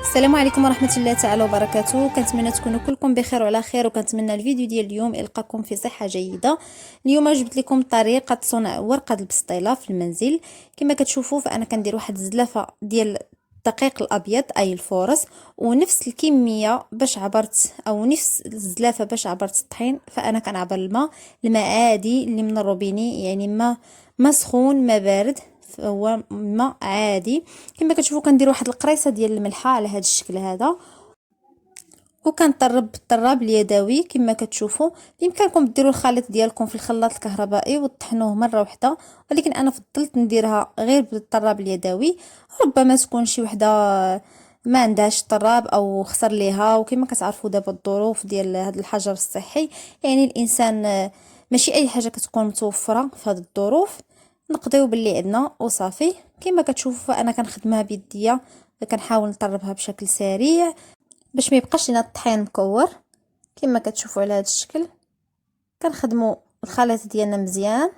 السلام عليكم ورحمة الله تعالى وبركاته. كنتمنى تكونوا كلكم بخير وعلى خير، وكنتمنى الفيديو ديال اليوم يلقاكم في صحة جيدة. اليوم جبت لكم طريقة صنع ورقة البسطيلة في المنزل. كما كتشوفوا فانا كندير واحد الزلافة ديال الدقيق الابيض اي الفورس، ونفس الكمية باش عبرت او نفس الزلافة باش عبرت الطحين، فانا كنعبر الماء عادي اللي من الروبيني، يعني ما سخون ما بارد، هو ماء عادي. كما كتشوفوا كندير واحد القريصه ديال الملحه على هذا الشكل هذا، وكنطرب بالطراب اليدوي. كما كتشوفوا بامكانكم ديروا الخليط ديالكم في الخلاط الكهربائي وتطحنوه مره واحده، ولكن انا فضلت نديرها غير بالطراب اليدوي. ربما تكون شي وحده ما عندهاش طراب او خسر ليها، وكما كتعرفوا دابا الظروف ديال هذا الحجر الصحي، يعني الانسان ماشي اي حاجه كتكون متوفره في هذه الظروف. نقضيو باللي عندنا وصافي. كما كتشوفوا انا كنخدمها بيديا، كنحاول نطربها بشكل سريع باش ما يبقاش لنا الطحين مكور. كما كتشوفوا على هذا الشكل كنخدموا الخليط ديالنا مزيان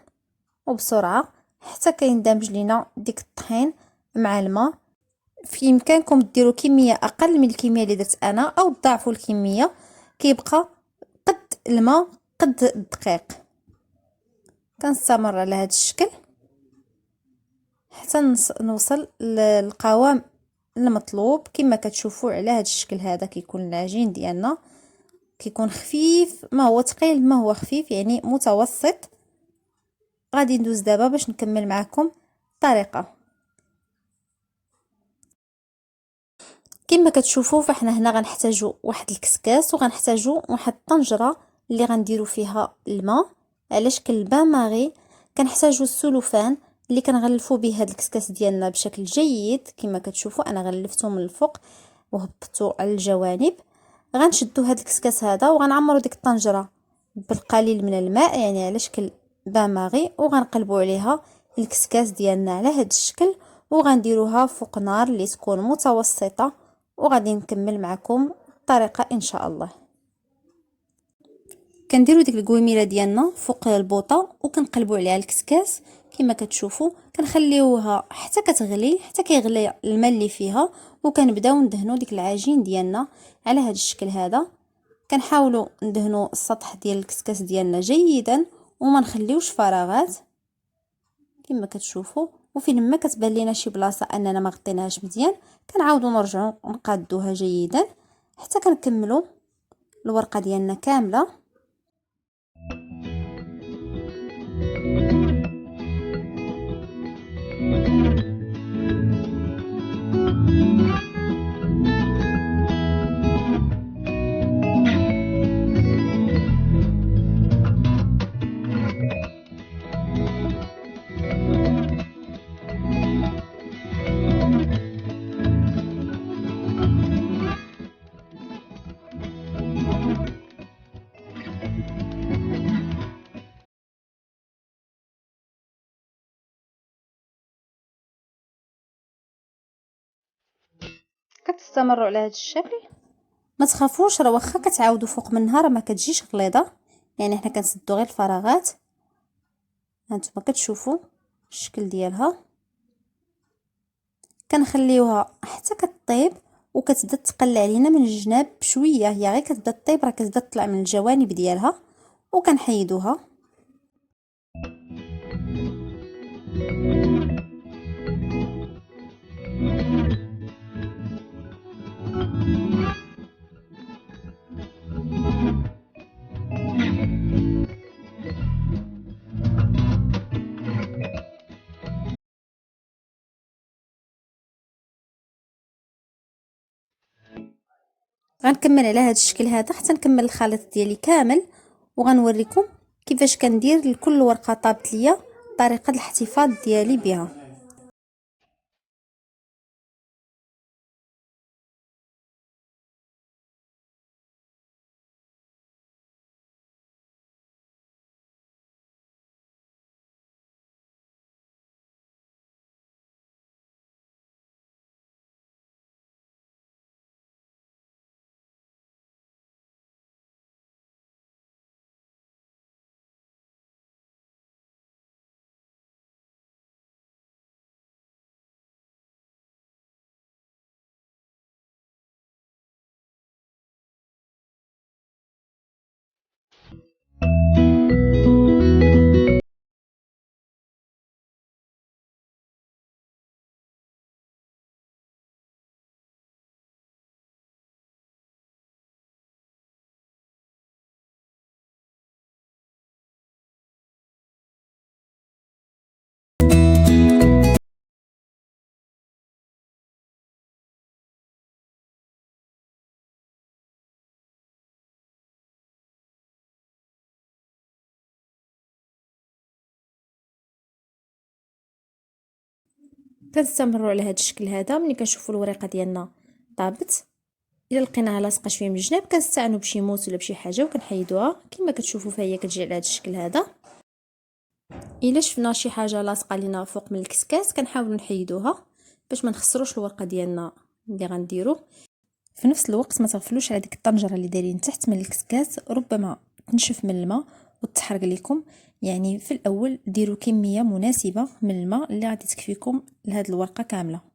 وبسرعه حتى كيندمج لينا ديك الطحين مع الماء. في امكانكم ديروا كميه اقل من الكميه اللي درت انا او تضاعفوا الكميه، كيبقى قد الماء قد الدقيق. كنستمر على هذا الشكل حتى نوصل للقوام المطلوب. كما كتشوفوا على هذا الشكل هذا كيكون العجين ديالنا، كيكون خفيف، ما هو ثقيل ما هو خفيف، يعني متوسط. غادي ندوز دابا باش نكمل معكم الطريقه. كما كتشوفوا فاحنا هنا غنحتاجوا واحد الكسكاس، وغنحتاجوا واحد الطنجره اللي غنديروا فيها الماء على شكل البان ماغي. كنحتاجوا السلوفان اللي كنغلفوا به هذا الكسكاس ديالنا بشكل جيد. كما كتشوفوا انا غلفته من الفوق وهبطته على الجوانب. غنشدوا هذا الكسكاس هذا وغنعمروا ديك الطنجره بالقليل من الماء، يعني على شكل بان ماغي، وغنقلبوا عليها الكسكاس ديالنا على هذا الشكل، وغنديروها فوق نار اللي تكون متوسطه. وغادي نكمل معكم الطريقه ان شاء الله. كنديروا ديك القويميله ديالنا فوق البوطه وكنقلبوا عليها الكسكاس. كما كتشوفوا كنخليوها حتى كتغلي، حتى كيغلي الماء اللي فيها، وكنبداو ندهنوا ديك العجين ديالنا على هذا الشكل هذا. كنحاولوا ندهنوا السطح ديال الكسكاس ديالنا جيدا وما نخليوش فراغات. كما كتشوفوا وفين ما كتبان لينا شي بلاصه اننا ما غطيناهاش مزيان كنعاودوا نرجعوا نقادوها جيدا حتى كنكملوا الورقه ديالنا كامله. كتستمروا على هذا الشكل، ما تخافوش، راه واخا كتعاودوا فوق منها راه ما كتجيش غليظه، يعني حنا كنسدوا غير الفراغات. هانتوما كتشوفوا الشكل ديالها. كنخليوها حتى كطيب وكتبدا تقلع علينا من الجناب بشويه، هي غير كتبدا طيب راه كتبدا تطلع من الجوانب ديالها، وكنحيدوها. غنكمل على هذا الشكل هذا حتى نكمل الخليط ديالي كامل، وغنوريكم كيفاش كندير لكل ورقه طابت ليا طريقه الاحتفاظ ديالي بها. كنستمروا على هذا الشكل هذا. ملي كنشوفوا الوريقه ديالنا طابت، الا لقيناها لاصقه شويه من الجناب كنستعنوا بشي موس ولا بشي حاجه وكنحيدوها. كما كتشوفوا فهي كتجي على هذا الشكل هذا. الا شفنا شي حاجه لاصقه لينا فوق من الكسكاس كنحاولوا نحيدوها باش ما نخسروش الورقه ديالنا اللي غنديرو. في نفس الوقت ما تغفلوش على ديك الطنجره اللي دايرين تحت من الكسكاس، ربما تنشف من الماء وتحرق لكم. يعني في الاول ديروا كميه مناسبه من الماء اللي غادي تكفيكم لهاد الورقه كامله.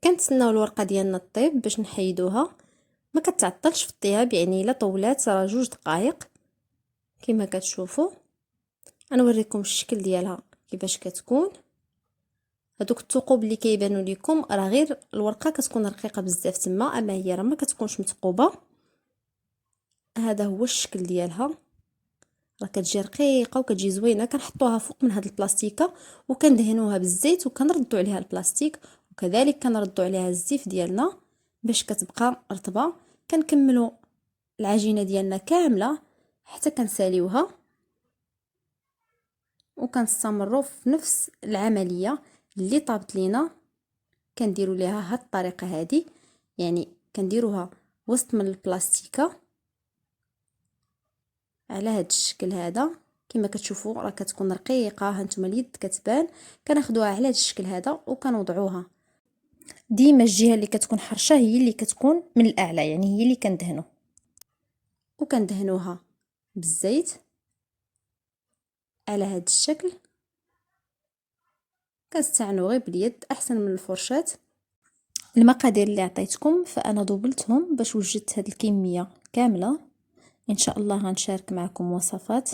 كنتسناو الورقه ديالنا طيب باش نحيدوها. ما كتعطلش في الطياب، يعني الا طولات راه 2 دقائق كما كتشوفوا. انا نوريكم الشكل ديالها كيفاش كتكون. هذوك الثقوب اللي كيبانوا لكم راه غير الورقه كتكون رقيقه بزاف تما، اما هي راه ما كتكونش مثقوبه. هذا هو الشكل ديالها، راه كتجي رقيقه وكتجي زوينه. كنحطوها فوق من هاد البلاستيكه وكندهنوها بالزيت وكنردوا عليها البلاستيك، وكذلك كنردوا عليها الزيت ديالنا باش كتبقى رطبه. كنكملوا العجينه ديالنا كامله حتى كنساليوها، وكنستمروا في نفس العمليه اللي طابت لينا. كنديروا ليها هاد الطريقه هذه، يعني كنديروها وسط من البلاستيكه على هاد الشكل هذا. كما كتشوفوا راه كتكون رقيقه، هانتوما اليد كتبان. كناخذوها على هاد الشكل هذا وكنوضعوها. ديما الجهه اللي كتكون حرشه هي اللي كتكون من الاعلى، يعني هي اللي كندهنوا، وكندهنوها بالزيت على هاد الشكل. كنستعنوا غير باليد احسن من الفرشاه. المقادير اللي عطيتكم فانا ضبلتهم باش وجدت هاد الكميه كامله. ان شاء الله غنشارك معكم وصفات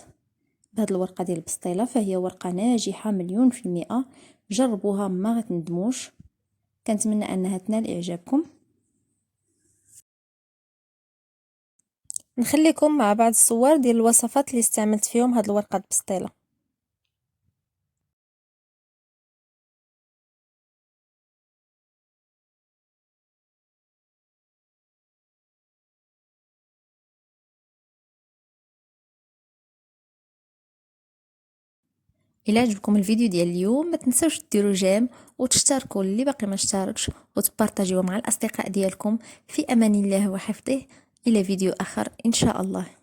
بهاد الورقه ديال البسطيله، فهي ورقه ناجحه 100%. جربوها ما غتندموش. كنتمنى انها تنال اعجابكم. نخليكم مع بعض الصور ديال الوصفات اللي استعملت فيهم هاد الورقه البسطيله. الى عجبكم الفيديو ديال اليوم ما تنساوش ديروا جيم وتشتركوا اللي باقي ما اشتركش، وتبارطاجيو مع الاصدقاء ديالكم. في امان الله وحفظه. الى فيديو اخر ان شاء الله.